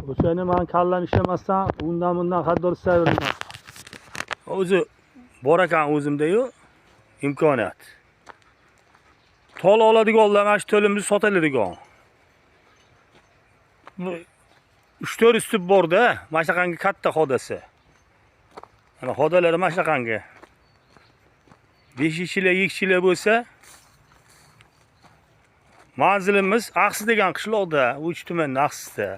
O'shani men kallam ishlamasdan bundan xaridor istaverdim. O'zi bor ekan o'zimda-yu imkoniyat. Tol oladiganlar mana shu to'limizni sotiladigan. 3-4 usti bor-da, mana shunaqangi katta xodasi. Mana xodalari mana shunaqangi. 5 kishilar, 2 kishilar bo'lsa, manzilimiz Aqsi degan qishloqda, Uch tumanning Aqsida.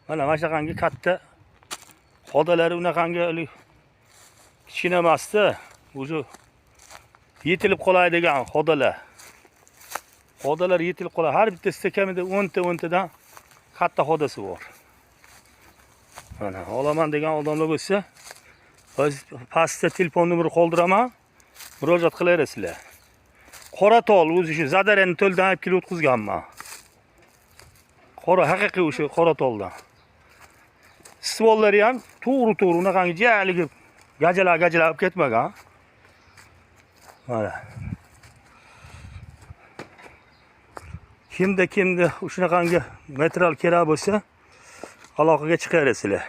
Mana shunaqangi katta xodalari unaqangi kichkina emasda, o'zi yetilib qolay degan xodalar. Xodalar yetilib qoladi. Har bittasida kamida 10 dan katta xodasi bor. Mana olaman degan odamlar bo'lsa, pastda telefon nomeri qoldiraman, murojaat qilaverasizlar. Qora tol o'zi shu Zadarani to'ldan olib kelib o'tkazganman. Qora haqiqiy o'sha qora toldan. Stvollari ham to'g'ri unaqangi jaligi gajalar olib ketmagan. Mana. Kimda shunaqangi material kerak bo'lsa, aloqaga chiqaverasizlar.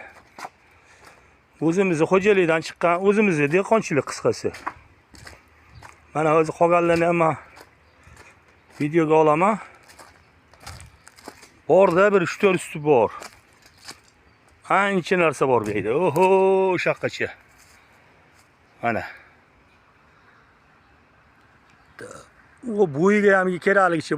O'zimizning xo'jalikdan chiqqan, o'zimizning dehqonchilik qisqasi. Mana o'zi qolganlarni ham videoga olaman. Borda bir 3-4 usti bor. Ancha narsa bor bu yerda. Oho, o'shaqacha. Mana. O bo'yiga ham kerakligicha